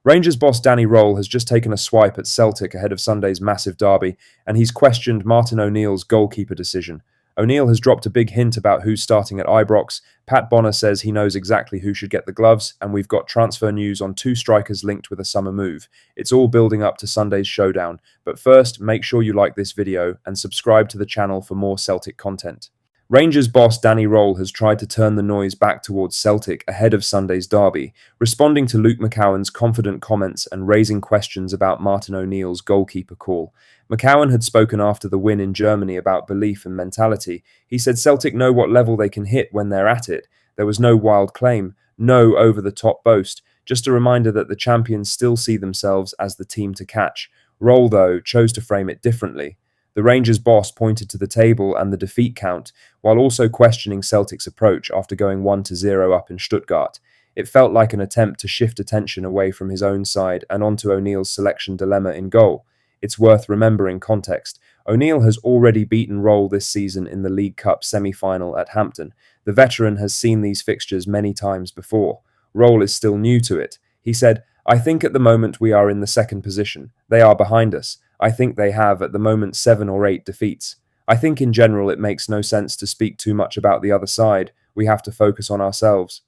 Rangers boss Danny Röhl has just taken a swipe at Celtic ahead of Sunday's massive derby, and he's questioned Martin O'Neill's goalkeeper decision. O'Neill has dropped a big hint about who's starting at Ibrox. Pat Bonner says he knows exactly who should get the gloves, and we've got transfer news on two strikers linked with a summer move. It's all building up to Sunday's showdown, but first, make sure you like this video and subscribe to the channel for more Celtic content. Rangers boss Danny Röhl has tried to turn the noise back towards Celtic ahead of Sunday's derby, responding to Luke McCowan's confident comments and raising questions about Martin O'Neill's goalkeeper call. McCowan had spoken after the win in Germany about belief and mentality. He said Celtic know what level they can hit when they're at it. There was no wild claim, no over-the-top boast, just a reminder that the champions still see themselves as the team to catch. Röhl, though, chose to frame it differently. The Rangers boss pointed to the table and the defeat count, while also questioning Celtic's approach after going 1-0 up in Stuttgart. It felt like an attempt to shift attention away from his own side and onto O'Neill's selection dilemma in goal. It's worth remembering context. O'Neill has already beaten Röhl this season in the League Cup semi-final at Hampton. The veteran has seen these fixtures many times before. Röhl is still new to it. He said, "I think at the moment we are in the second position. They are behind us. I think they have, at the moment, 7 or 8 defeats. I think in general it makes no sense to speak too much about the other side. We have to focus on ourselves.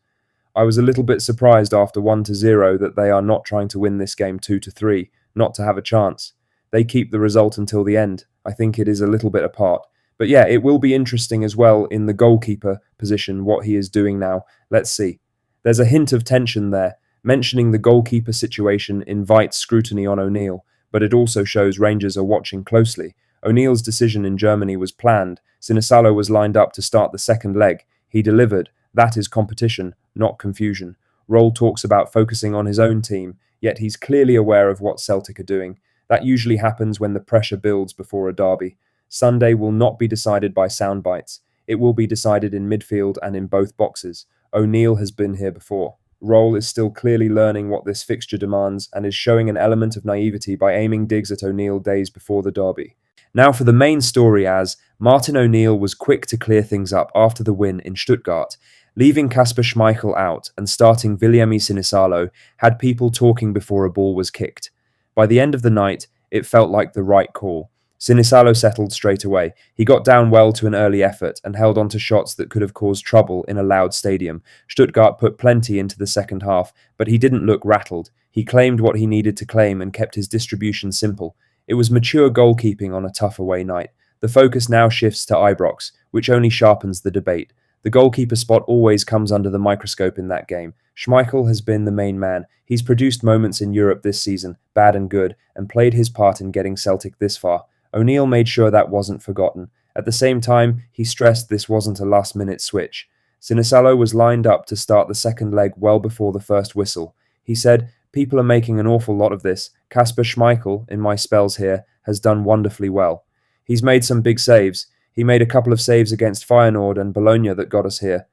I was a little bit surprised after 1-0 that they are not trying to win this game 2-3, not to have a chance. They keep the result until the end. I think it is a little bit apart. But yeah, it will be interesting as well in the goalkeeper position, what he is doing now. Let's see." There's a hint of tension there. Mentioning the goalkeeper situation invites scrutiny on O'Neill, but it also shows Rangers are watching closely. O'Neill's decision in Germany was planned. Sinisalo was lined up to start the second leg. He delivered. That is competition, not confusion. Röhl talks about focusing on his own team, yet he's clearly aware of what Celtic are doing. That usually happens when the pressure builds before a derby. Sunday will not be decided by sound bites. It will be decided in midfield and in both boxes. O'Neill has been here before. Röhl is still clearly learning what this fixture demands and is showing an element of naivety by aiming digs at O'Neill days before the derby. Now for the main story, as Martin O'Neill was quick to clear things up after the win in Stuttgart. Leaving Kasper Schmeichel out and starting Williami Sinisalo had people talking before a ball was kicked. By the end of the night, it felt like the right call. Sinisalo settled straight away. He got down well to an early effort and held on to shots that could have caused trouble in a loud stadium. Stuttgart put plenty into the second half, but he didn't look rattled. He claimed what he needed to claim and kept his distribution simple. It was mature goalkeeping on a tough away night. The focus now shifts to Ibrox, which only sharpens the debate. The goalkeeper spot always comes under the microscope in that game. Schmeichel has been the main man. He's produced moments in Europe this season, bad and good, and played his part in getting Celtic this far. O'Neill made sure that wasn't forgotten. At the same time, he stressed this wasn't a last-minute switch. Sinisalo was lined up to start the second leg well before the first whistle. He said, "People are making an awful lot of this. Kasper Schmeichel, in my spells here, has done wonderfully well. He's made some big saves. He made a couple of saves against Feyenoord and Bologna that got us here.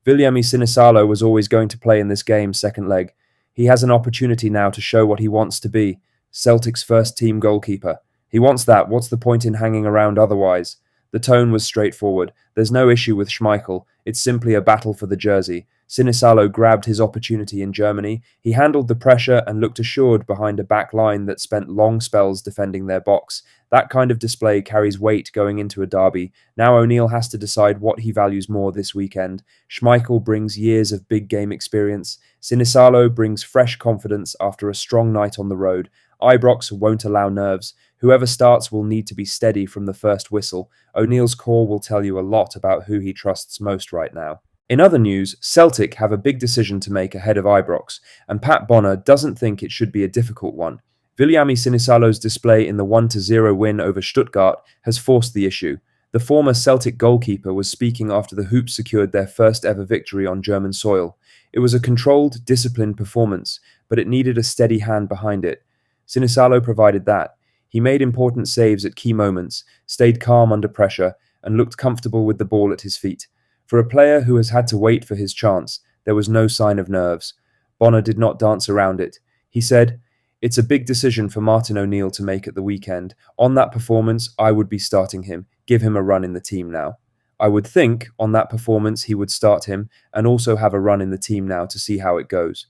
Williami Sinisalo was always going to play in this game's second leg. He has an opportunity now to show what he wants to be, Celtic's first-team goalkeeper. He wants that. What's the point in hanging around otherwise?" The tone was straightforward. There's no issue with Schmeichel. It's simply a battle for the jersey. Sinisalo grabbed his opportunity in Germany. He handled the pressure and looked assured behind a back line that spent long spells defending their box. That kind of display carries weight going into a derby. Now O'Neill has to decide what he values more this weekend. Schmeichel brings years of big game experience. Sinisalo brings fresh confidence after a strong night on the road. Ibrox won't allow nerves. Whoever starts will need to be steady from the first whistle. O'Neill's call will tell you a lot about who he trusts most right now. In other news, Celtic have a big decision to make ahead of Ibrox, and Pat Bonner doesn't think it should be a difficult one. Williami Sinisalo's display in the 1-0 win over Stuttgart has forced the issue. The former Celtic goalkeeper was speaking after the Hoops secured their first ever victory on German soil. It was a controlled, disciplined performance, but it needed a steady hand behind it. Sinisalo provided that. He made important saves at key moments, stayed calm under pressure, and looked comfortable with the ball at his feet. For a player who has had to wait for his chance, there was no sign of nerves. Bonner did not dance around it. He said, "It's a big decision for Martin O'Neill to make at the weekend. On that performance, I would be starting him, give him a run in the team now. I would think, on that performance, he would start him, and also have a run in the team now to see how it goes."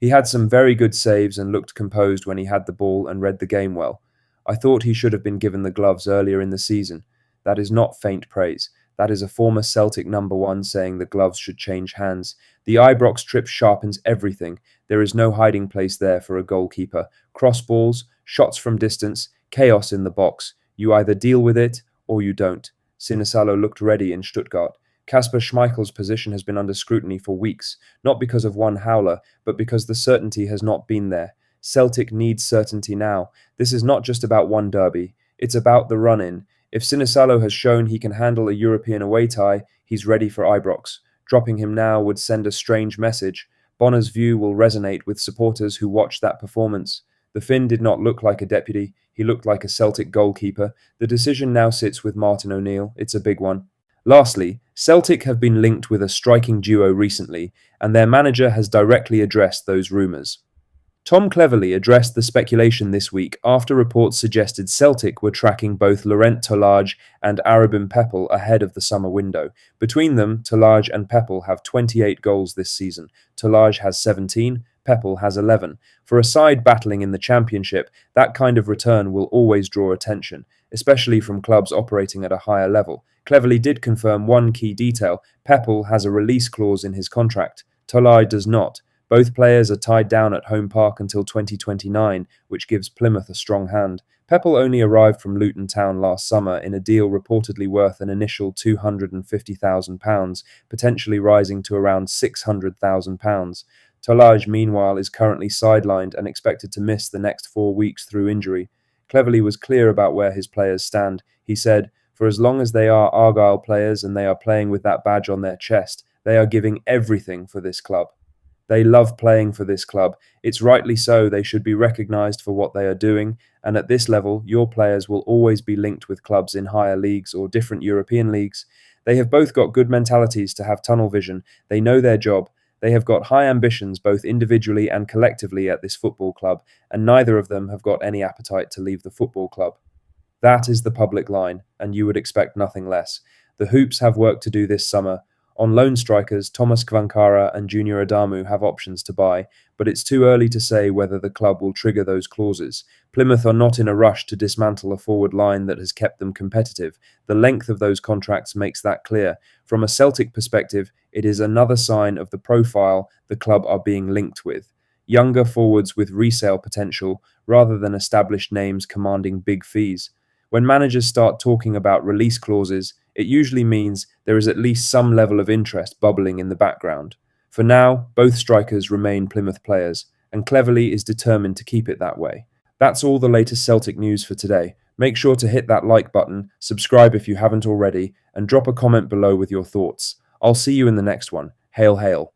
He had some very good saves and looked composed when he had the ball and read the game well. I thought he should have been given the gloves earlier in the season. That is not faint praise. That is a former Celtic number one saying the gloves should change hands. The Ibrox trip sharpens everything. There is no hiding place there for a goalkeeper. Cross balls, shots from distance, chaos in the box. You either deal with it or you don't. Sinisalo looked ready in Stuttgart. Kasper Schmeichel's position has been under scrutiny for weeks, not because of one howler, but because the certainty has not been there. Celtic needs certainty now. This is not just about one derby. It's about the run-in. If Sinisalo has shown he can handle a European away tie, he's ready for Ibrox. Dropping him now would send a strange message. Bonner's view will resonate with supporters who watched that performance. The Finn did not look like a deputy. He looked like a Celtic goalkeeper. The decision now sits with Martin O'Neill. It's a big one. Lastly, Celtic have been linked with a striking duo recently, and their manager has directly addressed those rumours. Tom cleverly addressed the speculation this week after reports suggested Celtic were tracking both Laurent Tolaj and Arabin Pepel ahead of the summer window. Between them, Tolaj and Pepel have 28 goals this season. Tolaj has 17, Pepel has 11. For a side battling in the Championship, that kind of return will always draw attention, especially from clubs operating at a higher level. Cleverly did confirm one key detail. Pepel has a release clause in his contract. Tolaj does not. Both players are tied down at home park until 2029, which gives Plymouth a strong hand. Pepel only arrived from Luton Town last summer in a deal reportedly worth an initial £250,000, potentially rising to around £600,000. Tolaj, meanwhile, is currently sidelined and expected to miss the next 4 weeks through injury. Cleverly was clear about where his players stand. He said, "For as long as they are Argyle players and they are playing with that badge on their chest, they are giving everything for this club. They love playing for this club. It's rightly so. They should be recognised for what they are doing. And at this level, your players will always be linked with clubs in higher leagues or different European leagues. They have both got good mentalities to have tunnel vision. They know their job. They have got high ambitions both individually and collectively at this football club, and neither of them have got any appetite to leave the football club." That is the public line, and you would expect nothing less. The Hoops have work to do this summer. On loan strikers, Thomas Kvankara and Junior Adamu have options to buy, but it's too early to say whether the club will trigger those clauses. Plymouth are not in a rush to dismantle a forward line that has kept them competitive. The length of those contracts makes that clear. From a Celtic perspective, it is another sign of the profile the club are being linked with. Younger forwards with resale potential, rather than established names commanding big fees. When managers start talking about release clauses, it usually means there is at least some level of interest bubbling in the background. For now, both strikers remain Plymouth players, and Cleverly is determined to keep it that way. That's all the latest Celtic news for today. Make sure to hit that like button, subscribe if you haven't already, and drop a comment below with your thoughts. I'll see you in the next one. Hail, hail.